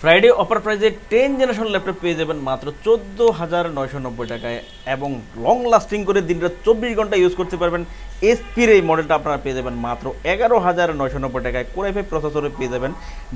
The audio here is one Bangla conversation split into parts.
ফ্রাইডে অফার প্রাইজে 10 জেনারেশন ল্যাপটপ পেয়ে যাবেন মাত্র 14,990 টাকায় এবং লং লাস্টিং করে দিনরাত 24 ঘন্টা ইউজ করতে পারবেন। এসপির এই মডেলটা আপনারা পেয়ে যাবেন মাত্র 11,990 টাকায়। কোরাই ফাইভ প্রসেসরে পেয়ে যাবেন।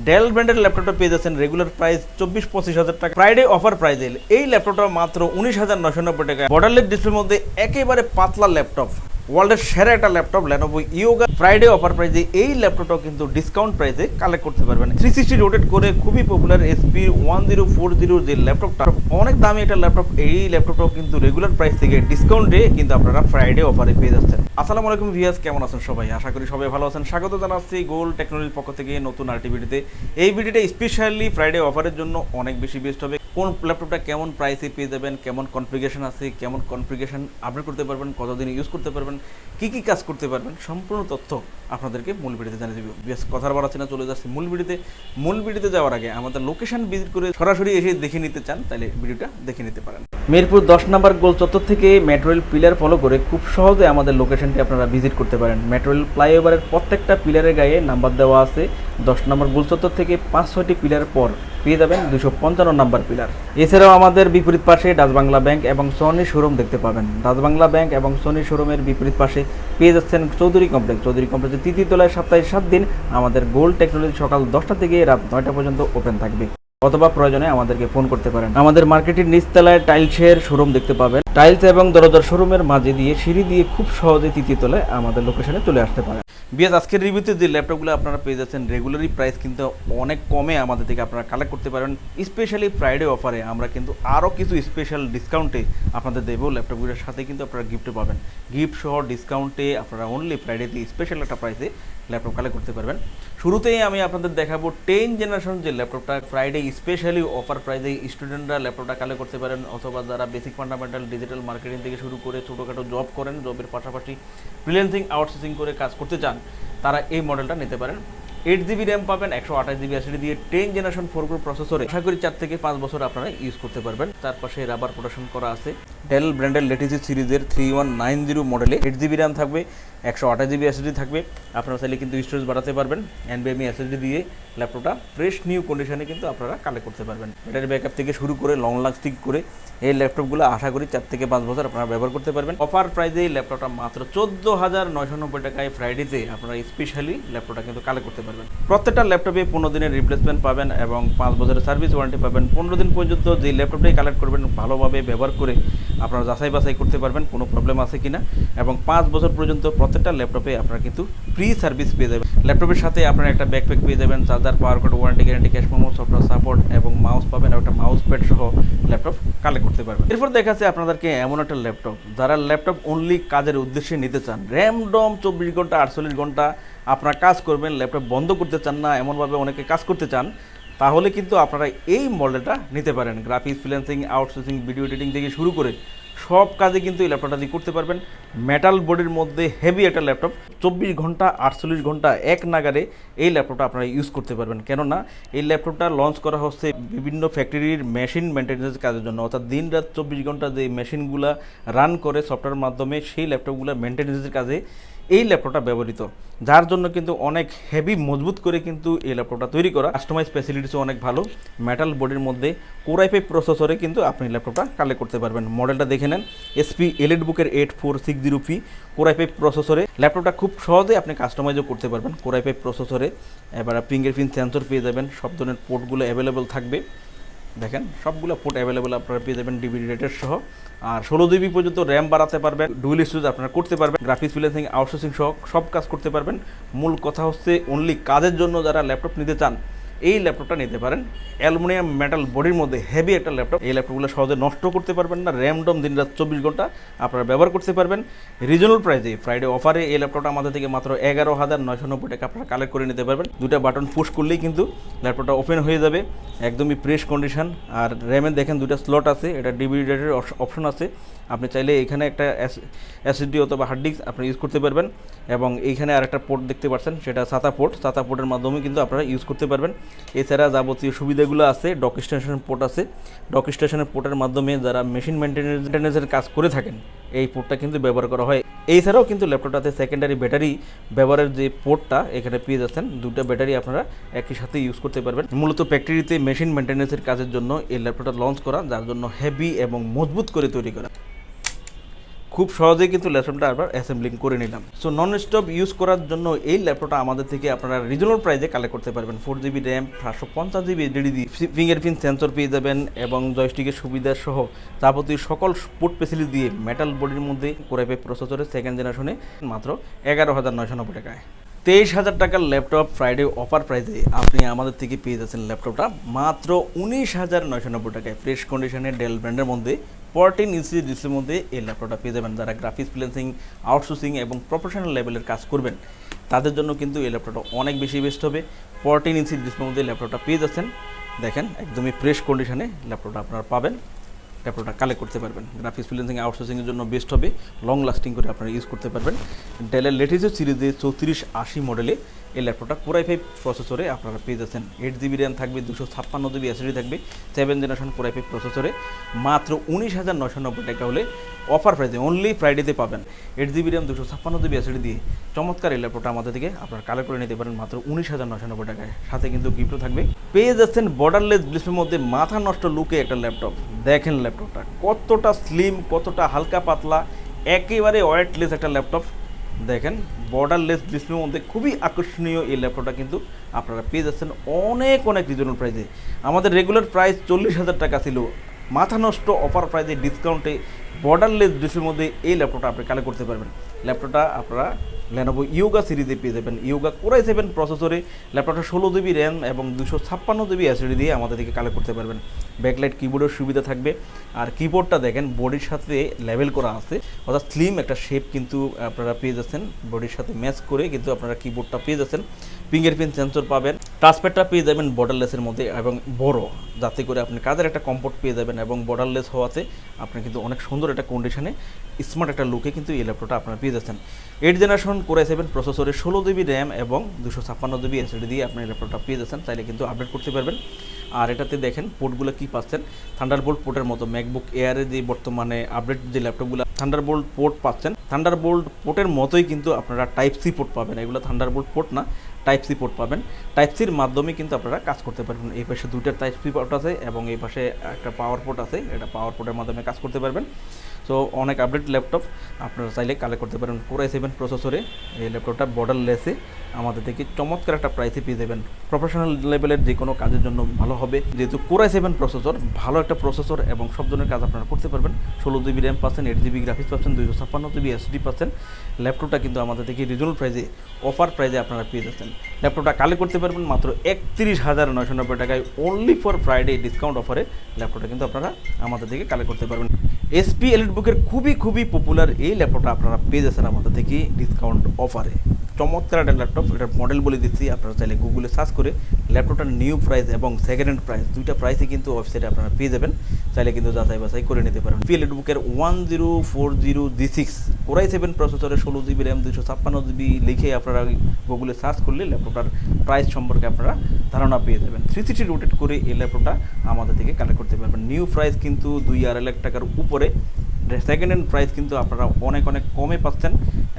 ডেল ব্র্যান্ডের ল্যাপটপটা পেয়ে যাচ্ছেন রেগুলার প্রাইস 24-25 হাজার টাকা। ফ্রাইডে অফার প্রাইজে এই ল্যাপটপটা মাত্র 19,990 টাকায়। বর্ডারলেস ডিসপ্লের মধ্যে একেবারে পাতলা ল্যাপটপ, ওয়ার্ল্ডের সেরা একটা laptop Lenovo yoga. Friday offer প্রাইজে এই ল্যাপটপটাও কিন্তু ডিসকাউন্ট প্রাইসে কালেক্ট করতে পারবেন। 360 রোটেট করে খুবই পপুলার এসপি 1040 যে ল্যাপটপটা অনেক দামি একটা ল্যাপটপ, এই ল্যাপটপটাও কিন্তু রেগুলার প্রাইস থেকে ডিসকাউন্টে কিন্তু আপনারা ফ্রাইডে অফারে পেয়ে যাচ্ছেন। আসসালামু আলাইকুম ভিউয়ার্স, কেমন আছেন সবাই? আশা করি সবাই ভালো আছেন। স্বাগত জানাচ্ছি গোল্ড টেকনোলজির পক্ষ থেকে নতুন আরটি ভিডিওতে। এই ভিডিওটা স্পেশালি ফ্রাইডে অফারের জন্য অনেক বেশি বেস্ট হবে। কোন ল্যাপটপটা কেমন প্রাইসে পেয়ে যাবেন, কেমন কনফিগারেশন আছে, কেমন কনফিগারেশন আপডেট করতে পারবেন, কতদিন ইউজ করতে পারবেন, কী কী কাজ করতে পারবেন, সম্পূর্ণ তথ্য আপনাদেরকে মূল ভিডিওতে জানিয়ে দেবো। বেশ কথার বাড়াচ্ছি না, চলে যাচ্ছি মূল ভিডিওতে। মূল ভিডিওতে যাওয়ার আগে আমাদের লোকেশন ভিজিট করে সরাসরি এসে দেখে নিতে চান তাহলে ভিডিওটা দেখে নিতে পারেন। মিরপুর 10 নম্বর গোল চত্বর থেকে মেট্রো রেল পিলার ফলো করে খুব সহজে আমাদের লোকেশনটি আপনারা ভিজিট করতে পারেন। মেট্রো রেল ফ্লাইওভারের প্রত্যেকটা পিলারের গায়ে নাম্বার দেওয়া আছে। 10 নম্বর গোল চত্বর থেকে 5-6টি পিলার পর পেয়ে যাবেন 255 নম্বর পিলার। এছাড়াও আমাদের বিপরীত পাশে ডাচ বাংলা ব্যাংক এবং সনি শোরুম দেখতে পাবেন। ডাচ বাংলা ব্যাংক এবং সনি শোরুমের বিপরীত পাশে পেয়ে যাচ্ছেন চৌধুরী কমপ্লেক্স। চৌধুরী কমপ্লেক্সের তৃতীয় তলায় সপ্তাহে 7 দিন আমাদের গোল্ড টেকনোলজি সকাল 10টা থেকে রাত 9টা পর্যন্ত ওপেন থাকবে, অথবা প্রয়োজনে আমাদেরকে ফোন করতে পারেন। আমাদের মার্কেটের নিচতলায় টাইলসের শোরুম দেখতে পাবেন। টাইলস এবং দরজার শোরুমের মাঝে দিয়ে সিঁড়ি দিয়ে খুব সহজে তৃতীয় তলায় আমাদের লোকেশনে চলে আসতে পারেন। বিয়াস, আজকের রিভিউতে যে ল্যাপটপগুলো আপনারা পেয়ে যাচ্ছেন রেগুলারি প্রাইস কিন্তু অনেক কমে আমাদের থেকে আপনারা কালেক্ট করতে পারেন। স্পেশালি ফ্রাইডে অফারে আমরা কিন্তু আরও কিছু স্পেশাল ডিসকাউন্টে আপনাদের দেবো। ল্যাপটপগুলোর সাথে কিন্তু আপনারা গিফট পাবেন। গিফট সহ ডিসকাউন্টে আপনারা অনলি ফ্রাইডেতে স্পেশাল একটা প্রাইসে ল্যাপটপ কালেক্ট করতে পারবেন। শুরুতেই আমি আপনাদের দেখাবো 10 জেনারেশন যে ল্যাপটপটা ফ্রাইডে স্পেশালি অফার প্রাইসে স্টুডেন্টরা ল্যাপটপটা কালেক্ট করতে পারেন, অথবা যারা বেসিক ফান্ডামেন্টাল ডিজিটাল মার্কেটিং থেকে শুরু করে ছোটোখাটো জব করেন, জবের পাশাপাশি ফ্রিল্যান্সিং আউটসোর্সিং করে কাজ করতে চান, তারা এই মডেলটা নিতে পারেন। 8GB র্যাম পাবেন, 128GB SSD দিয়ে 10 জেনারেশন 4 কোর প্রসেসরে। আশা করি 4 থেকে 5 বছর আপনারা ইউজ করতে পারবেন। তার পাশে রাবার প্রোডাকশন করা আছে। ডেল ব্র্যান্ডের লেটিসি সিরিজের 3190 মডেলে 8GB র্যাম থাকবে, 128GB SSD থাকবে। আপনারা চাইলে কিন্তু স্টোরেজ বাড়াতে পারবেন। NVMe SSD দিয়ে ল্যাপটপটা ফ্রেশ নিউ কন্ডিশনে কিন্তু আপনারা কালেক্ট করতে পারবেন। ব্যাটারি ব্যাকআপ থেকে শুরু করে লং লাস্টিং করে এই ল্যাপটপগুলো আশা করি 4 থেকে 5 বছর আপনারা ব্যবহার করতে পারবেন। অফার প্রাইসে এই ল্যাপটপটা মাত্র 14,990 টাকায় ফ্রাইডেতে আপনারা স্পেশালি ল্যাপটপটা কিন্তু কালেক্ট করতে পারবেন। প্রত্যেকটা ল্যাপটপে 15 দিনের রিপ্লেসমেন্ট পাবেন এবং 5 বছরের সার্ভিস ওয়ারেন্টি পাবেন। 15 দিন পর্যন্ত যে ল্যাপটপটাই কালেক্ট করবেন ভালোভাবে ব্যবহার করে আপনারা যাচাই বাছাই করতে পারবেন কোনো প্রবলেম আছে কিনা, এবং 5 বছর পর্যন্ত প্রত্যেকটা ল্যাপটপে আপনারা কিন্তু ফ্রি সার্ভিস পেয়ে যাবেন। ল্যাপটপের সাথে আপনারা একটা ব্যাকপ্যাক পেয়ে যাবেন, charger, power card, warranty guarantee, cash memo, software support এবং মাউস পাবেন, এবং একটা মাউস প্যাড সহ ল্যাপটপ কালেক্ট করতে পারবেন। এরপর দেখাচ্ছে আপনাদেরকে এমন একটা ল্যাপটপ যারা ল্যাপটপ অনলি কাজের উদ্দেশ্যে নিতে চান, র্যাম ডম 24 ঘন্টা 48 ঘন্টা আপনারা কাজ করবেন, ল্যাপটপ বন্ধ করতে চান না, এমনভাবে অনেকে কাজ করতে চান, তাহলে কিন্তু আপনারা এই মডেলটা নিতে পারেন। Graphics, freelancing, outsourcing, video editing থেকে শুরু করে সব কাজে কিন্তু এই ল্যাপটপটা দিয়ে করতে পারবেন। মেটাল বডির মধ্যে হেভি একটা ল্যাপটপ, 24 ঘন্টা 48 ঘন্টা এক নাগারে এই ল্যাপটপটা আপনারা ইউজ করতে পারবেন। কেননা এই ল্যাপটপটা লঞ্চ করা হচ্ছে বিভিন্ন ফ্যাক্টরির মেশিন মেনটেন্যান্স কাজের জন্য, অর্থাৎ দিন রাত 24 ঘন্টা যে মেশিনগুলো রান করে সফটওয়্যার মাধ্যমে সেই ল্যাপটপগুলো মেনটেন্যান্সের কাজে এই ল্যাপটপটা ব্যবহৃত, যার জন্য কিন্তু অনেক হেভি মজবুত করে কিন্তু এই ল্যাপটপটা তৈরি করা। কাস্টমাইজ ফ্যাসিলিটিসও অনেক ভালো। মেটাল বডির মধ্যে কোরাই ফাইভ প্রসেসরে কিন্তু আপনি ল্যাপটপটা কালেক্ট করতে পারবেন। মডেলটা দেখে নেন, এসপি এলিটবুকের 8460P কোরাই ফাইভ প্রসেসরে। ল্যাপটপটা খুব সহজে আপনি কাস্টমাইজও করতে পারবেন কোরাই ফাইভ প্রসেসরে। এবার ফিঙ্গারপ্রিন্ট সেন্সর পেয়ে যাবেন, সব ধরনের পোর্টগুলো অ্যাভেলেবেল থাকবে। দেখেন সবগুলো পোর্ট অ্যাভেলেবেল আপনারা পেয়ে যাবেন ডিভিডি রেটের সহ। আর 16GB পর্যন্ত র্যাম বাড়াতে পারবেন, ডুয়েল স্টোরেজ আপনারা করতে পারবেন, গ্রাফিক্স, ফ্রিল্যান্সিং, আউটসোর্সিং সহ সব কাজ করতে পারবেন। মূল কথা হচ্ছে অনলি কাজের জন্য যারা ল্যাপটপ নিতে চান এই ল্যাপটপটা নিতে পারেন। অ্যালুমিনিয়াম মেটাল বডির মধ্যে হেভি একটা ল্যাপটপ, এই ল্যাপটপগুলো সহজে নষ্ট করতে পারবেন না। র্যাম ডম দিন রাত 24 ঘন্টা আপনারা ব্যবহার করতে পারবেন। রিজনাল প্রাইসে ফ্রাইডে অফারে এই ল্যাপটপটা আমাদের থেকে মাত্র 11,990 টাকা আপনারা কালেক্ট করে নিতে পারবেন। দুটা বাটন পুশ করলেই কিন্তু ল্যাপটপটা ওপেন হয়ে যাবে, একদমই ফ্রেশ কন্ডিশন। আর র্যামের দেখেন দুটা স্লট আছে, এটা ডিভিডি রেটের অপশন আছে। আপনি চাইলে এখানে একটা এসএসডি অথবা হার্ড ডিস্ক আপনি ইউজ করতে পারবেন, এবং এইখানে আরেকটা পোর্ট দেখতে পাচ্ছেন, সেটা সাতা পোর্টের মাধ্যমে কিন্তু আপনারা ইউজ করতে পারবেন। এছাড়া যাবতীয় সুবিধাগুলো আছে, ডক স্টেশন পোর্ট আছে। ডক স্টেশনের পোর্টের মাধ্যমে যারা মেশিন মেনটেন্যান্সের কাজ করে থাকেন এই পোর্টটা কিন্তু ব্যবহার করা হয়। এছাড়াও কিন্তু ল্যাপটপটাতে সেকেন্ডারি ব্যাটারি ব্যবহারের যে পোর্টটা এখানে পেয়ে যাচ্ছেন, দুটো ব্যাটারি আপনারা একই সাথে ইউজ করতে পারবেন। মূলত ফ্যাক্টরিতে মেশিন মেনটেন্যান্সের কাজের জন্য এই ল্যাপটপটা লঞ্চ করা, যার জন্য হেভি এবং মজবুত করে তৈরি করা। খুব সহজেই কিন্তু ল্যাপটপটা আবার অ্যাসেম্বলিং করে নিলাম। সো নন স্টপ ইউজ করার জন্য এই ল্যাপটপটা আমাদের থেকে আপনারা রিজনেবল প্রাইসে কালেক্ট করতে পারবেন। 4GB RAM, 550GB HDD, fingerprint sensor পেয়ে যাবেন এবং জয়স্টিকের সুবিধা সহ যাবতীয় সকল পোর্ট ফেসিলিটি দিয়ে মেটাল বডির মধ্যে Core i5 প্রসেসরের সেকেন্ড জেনারেশনে মাত্র 11,990 টাকায়। 23,000 টাকার ল্যাপটপ ফ্রাইডে অফার প্রাইসে আপনি আমাদের থেকে পেয়ে যাচ্ছেন ল্যাপটপটা মাত্র 19,990 টাকায়। ফ্রেশ কন্ডিশনে ডেল ব্র্যান্ডের মধ্যে 14 ইঞ্চি ডিসপ্লের মধ্যে এই ল্যাপটপটা পেয়ে যাবেন। যারা গ্রাফিক্স ফ্রিল্যান্সিং, আউটসোর্সিং এবং প্রফেশনাল লেভেলের কাজ করবেন তাদের জন্য কিন্তু এই ল্যাপটপটা অনেক বেশি বেস্ট হবে। 14 ইঞ্চি ডিসপ্লের মধ্যে ল্যাপটপটা পেয়ে যাচ্ছেন। দেখেন একদমই ফ্রেশ কন্ডিশনে ল্যাপটপটা আপনারা পাবেন, ল্যাপটপটা কালেক্ট করতে পারবেন। গ্রাফিক্স ফ্রিল্যান্সিং, আউটসোর্সিংয়ের জন্য বেস্ট হবে, লং লাস্টিং করে আপনারা ইউজ করতে পারবেন। ডেলের লেটেস্ট সিরিজে 3480 মডেলে এই ল্যাপটপটা Core i5 প্রসেসরে আপনারা পেয়ে যাচ্ছেন। 8GB র্যাম থাকবে, 256GB SSD থাকবে, 7 জেনারেশন Core i5 প্রসেসরে মাত্র 19,990 টাকা হলে অফার প্রাইসে অনলি ফ্রাইডেতে পাবেন। 8GB র্যাম, 256GB SSD দিয়ে চমৎকার এই ল্যাপটপটা আমাদের থেকে আপনারা কালেক্ট করে নিতে পারেন মাত্র 19,990 টাকায়। সাথে কিন্তু গিফটও থাকবে। পেয়ে যাচ্ছেন বর্ডারলেস ডিসপ্লের মধ্যে মাথা নষ্ট লুকে একটা ল্যাপটপ। দেখেন ল্যাপটপটা কতটা স্লিম, কতটা হালকা পাতলা, একেবারে ওয়েটলেস একটা ল্যাপটপ। দেখেন বর্ডারলেস ডিসপ্লের মধ্যে খুবই আকর্ষণীয় এই ল্যাপটপটা কিন্তু আপনারা পেয়ে যাচ্ছেন অনেক রিজনেবল প্রাইসে। আমাদের রেগুলার প্রাইস 40,000 টাকা ছিল, মাথা নষ্ট অফার প্রাইসে ডিসকাউন্টে বর্ডারলেস ডিসপ্লের মধ্যে এই ল্যাপটপটা আপনি কালেক্ট করতে পারবেন। ল্যাপটপটা আপনারা Lenovo Yoga সিরিজে পেয়ে যাবেন। Yoga Core i7 প্রসেসরে ল্যাপটপটা 16GB র্যাম এবং 256GB SSD দিয়ে আমাদের থেকে কালেক্ট করতে পারবেন। ব্যাকলাইট কিবোর্ডের সুবিধা থাকবে। আর কিবোর্ডটা দেখেন বডির সাথে লেভেল করা আছে, অর্থাৎ স্লিম একটা শেপ কিন্তু আপনারা পেয়ে যাচ্ছেন। বডির সাথে ম্যাচ করে কিন্তু আপনারা কিবোর্ডটা পেয়ে যাচ্ছেন। ফিঙ্গারপ্রিন্ট সেন্সর পাবেন। টাচপ্যাডটা পেয়ে যাবেন বর্ডারলেসের মধ্যে এবং বড়, যাতে করে আপনি কাজের একটা কমফোর্ট পেয়ে যাবেন। এবং বর্ডারলেস হওয়াতে আপনি কিন্তু অনেক সুন্দর একটা কন্ডিশনে স্মার্ট একটা লুকে কিন্তু এই ল্যাপটপটা আপনারা পেয়ে যাচ্ছেন। 8 জেনারেশন Core i7 প্রসেসরে 16GB র্যাম এবং 256GB SSD দিয়ে আপনি ল্যাপটপটা পেয়ে যাচ্ছেন। চাইলে কিন্তু আপডেট করতে পারবেন। আর এটাতে দেখেন পোর্টগুলো কী পাচ্ছেন, থান্ডারবোল্ট পোর্টের মতো ম্যাকবুক এয়ারে যে বর্তমানে আপডেট যে ল্যাপটপগুলো থান্ডারবোল্ট পোর্ট পাচ্ছেন, থান্ডারবোল্ট পোর্টের মতোই কিন্তু আপনারা টাইপ সি পোর্ট পাবেন। এগুলো থান্ডারবোল্ট পোর্ট না, টাইপ সি পোর্ট পাবেন। টাইপ সির মাধ্যমে কিন্তু আপনারা কাজ করতে পারবেন। এই পাশে দুইটা টাইপ সি পোর্ট আছে এবং এই পাশে একটা পাওয়ার পোর্ট আছে, এটা পাওয়ার পোর্টের মাধ্যমে কাজ করতে পারবেন। সো অনেক আপডেট ল্যাপটপ আপনারা চাইলে কালেক্ট করতে পারেন। Core i7 প্রসেসরে এই ল্যাপটপটা বর্ডারলেসে আমাদের থেকে চমৎকার একটা প্রাইসে পেয়ে যাবেন। প্রফেশনাল লেভেলের যে কোনো কাজের জন্য ভালো হবে, যেহেতু Core i7 প্রসেসর ভালো একটা প্রসেসর এবং সব ধরনের কাজ আপনারা করতে পারবেন। 16GB র্যাম পাচ্ছেন, 8GB গ্রাফিক্স পাচ্ছেন, 256GB SSD পাচ্ছেন। ল্যাপটপটা কিন্তু আমাদের থেকে রিজনেবল প্রাইসে অফার প্রাইসে আপনারা পেয়ে যাচ্ছেন। ল্যাপটপটা কালেক্ট করতে পারবেন মাত্র 31,990 টাকায়। অনলি ফর ফ্রাইডে ডিসকাউন্ট অফারে ল্যাপটপটা কিন্তু আপনারা আমাদের থেকে কালেক্ট করতে পারবেন। HP এলিটবুকের খুবই পপুলার এই ল্যাপটপটা আপনারা পেয়ে যাচ্ছেন আমাদের থেকে ডিসকাউন্ট অফারে। চমৎকার একটা ল্যাপটপ, এটার মডেল বলে দিচ্ছি, আপনারা চাইলে গুগলে সার্চ করে ল্যাপটপটার নিউ প্রাইস এবং সেকেন্ড হ্যান্ড প্রাইস দুইটা প্রাইসই কিন্তু ওয়েবসাইটে আপনারা পেয়ে যাবেন। চাইলে কিন্তু যাচাই বাছাই করে নিতে পারেন। HP এলিটবুকের 1040G6 Core i7 প্রসেসরে 16GB র্যাম 256GB লিখে আপনারা গুগলে সার্চ করলে ল্যাপটপটার প্রাইস সম্পর্কে আপনারা ধারণা পেয়ে যাবেন। 360 রোটেট করে এই ল্যাপটপটা আমাদের থেকে কালেক্ট করতে পারবেন। নিউ প্রাইস কিন্তু 2-2.5 লাখ টাকার উপরে, সেকেন্ড হ্যান্ড প্রাইস কিন্তু আপনারা অনেক কমে পাচ্ছেন।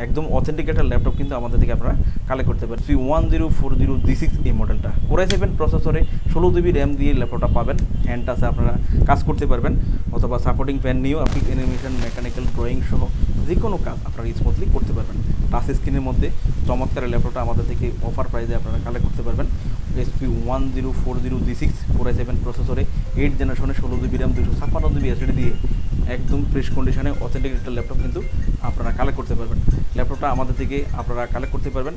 একদম অথেন্টিক একটা ল্যাপটপ কিন্তু আমাদের থেকে আপনারা কালেক্ট করতে পারেন। 1040G6 এই মডেলটা Core i7 প্রসেসরে 16GB র্যাম দিয়ে ল্যাপটপটা পাবেন। হ্যান্ড টাচে আপনারা কাজ করতে পারবেন, অথবা সাপোর্টিং ফ্যান নিয়েও আপনি অ্যানিমেশন, মেকানিক্যাল, ড্রয়িং সহ যে কোনো কাজ আপনারা স্মুথলি করতে পারবেন। টাচ স্ক্রিনের মধ্যে চমৎকার ল্যাপটপটা আমাদের থেকে অফার প্রাইসে আপনারা কালেক্ট করতে পারবেন। HP 1040G6 Core i7 প্রসেসরে 8 জেনারেশনে 16GB র্যাম 256GB SSD দিয়ে একদম ফ্রেশ কন্ডিশনে অথেন্টিক একটা ল্যাপটপ কিন্তু আপনারা কালেক্ট করতে পারবেন। ল্যাপটপটা আমাদের থেকে আপনারা কালেক্ট করতে পারবেন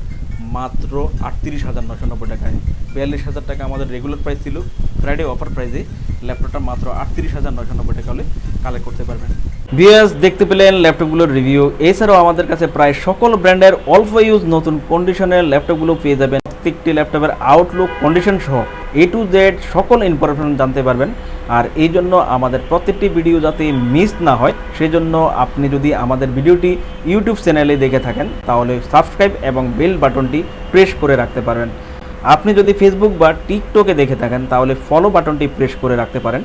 মাত্র 38,990 টাকায়। 42,000 টাকা আমাদের রেগুলার প্রাইস ছিল, ফ্রাইডে অফার প্রাইসে ল্যাপটপটা মাত্র 38,990 টাকা হলে কালেক্ট করতে পারবেন। ভিউয়ার্স, দেখতে পেলেন ল্যাপটপগুলোর রিভিউ। এছাড়াও আমাদের কাছে প্রায় সকল ব্র্যান্ডের অল্প ইউজ নতুন কন্ডিশনের ল্যাপটপগুলো পেয়ে যাবেন। প্রত্যেকটি ল্যাপটপের আউটলুক, কন্ডিশন সহ A to Z সকল ইনফরমেশন জানতে পারবেন। আর এই জন্য আমাদের প্রত্যেকটি ভিডিও যাতে মিস না হয়, সেজন্য আপনি যদি আমাদের ভিডিওটি ইউটিউব চ্যানেলে দেখে থাকেন তাহলে সাবস্ক্রাইব এবং বেল বাটনটি প্রেস করে রাখতে পারবেন। আপনি যদি ফেসবুক বা টিকটকে দেখে থাকেন তাহলে ফলো বাটনটি প্রেস করে রাখতে পারেন,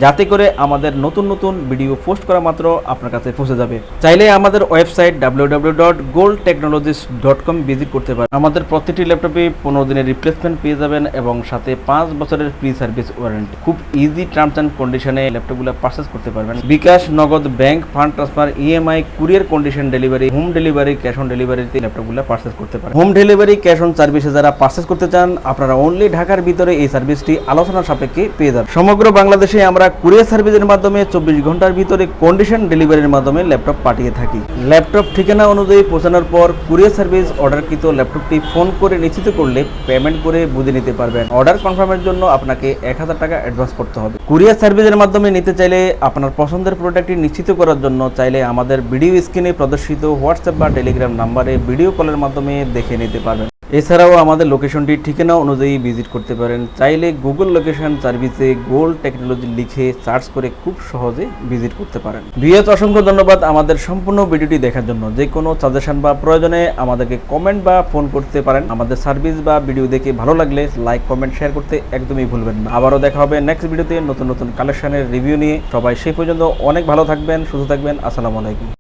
যাতে করে আমাদের নতুন নতুন ভিডিও পোস্ট করা মাত্র আপনার কাছে পৌঁছে যাবে। চাইলে আমাদের ওয়েবসাইট www.goldtechnologies.com ভিজিট করতে পারেন। আমাদের প্রতিটি ল্যাপটপে 15 দিনের রিপ্লেসমেন্ট পেয়ে যাবেন এবং সাথে 5 বছরের ফ্রি সার্ভিস ওয়ারেন্টি। খুব ইজি টার্মস অ্যান্ড কন্ডিশনে ল্যাপটপগুলো পারচেস করতে পারবেন। বিকাশ, নগদ, bank, fund transfer, EMI, courier condition delivery, home delivery, cash on ডেলিভারিতে ল্যাপটপগুলো পারচেস করতে পারেন। হোম ডেলিভারি, ক্যাশ অন সার্ভিসে যারা পারচেস করতে চান আপনারা অনলি ঢাকার ভিতরে এই সার্ভিসটি আলোচনা সাপেক্ষে পেয়ে যাবেন। সমগ্র বাংলাদেশে আমরা কুরিয়ার সার্ভিসের মাধ্যমে 24 ঘন্টার ভিতরে কন্ডিশন ডেলিভারির মাধ্যমে ল্যাপটপ পাঠিয়ে থাকি। ল্যাপটপ ঠিকানা অনুযায়ী পৌঁছানোর পর কুরিয়ার সার্ভিস অর্ডারকৃত ল্যাপটপটি ফোন করে নিশ্চিত করলে পেমেন্ট করে বুঝে নিতে পারবেন। অর্ডার কনফার্মের জন্য আপনাকে 1000 টাকা অ্যাডভান্স করতে হবে। কুরিয়ার সার্ভিসের মাধ্যমে নিতে চাইলে আপনার পছন্দের প্রোডাক্টটি নিশ্চিত করার জন্য চাইলে আমাদের ভিডিও স্ক্রিনে প্রদর্শিত হোয়াটসঅ্যাপ বা টেলিগ্রাম নাম্বারে ভিডিও কলের মাধ্যমে দেখে নিতে পারবেন। এছাড়াও আমাদের লোকেশনটি ঠিকানা অনুযায়ী ভিজিট করতে পারেন। চাইলে গুগল লোকেশন সার্ভিসে গোল্ড টেকনোলজি লিখে সার্চ করে খুব সহজে ভিজিট করতে পারেন। ভিউয়ার্স, অসংখ্য ধন্যবাদ আমাদের সম্পূর্ণ ভিডিওটি দেখার জন্য। যে কোনো সাজেশন বা প্রয়োজনে আমাদেরকে কমেন্ট বা ফোন করতে পারেন। আমাদের সার্ভিস বা ভিডিও দেখে ভালো লাগলে লাইক, কমেন্ট, শেয়ার করতে একদমই ভুলবেন না। আবারও দেখা হবে নেক্সট ভিডিওতে নতুন নতুন কালেকশনের রিভিউ নিয়ে। সবাই সেই পর্যন্ত অনেক ভালো থাকবেন, সুস্থ থাকবেন। আসসালামু আলাইকুম।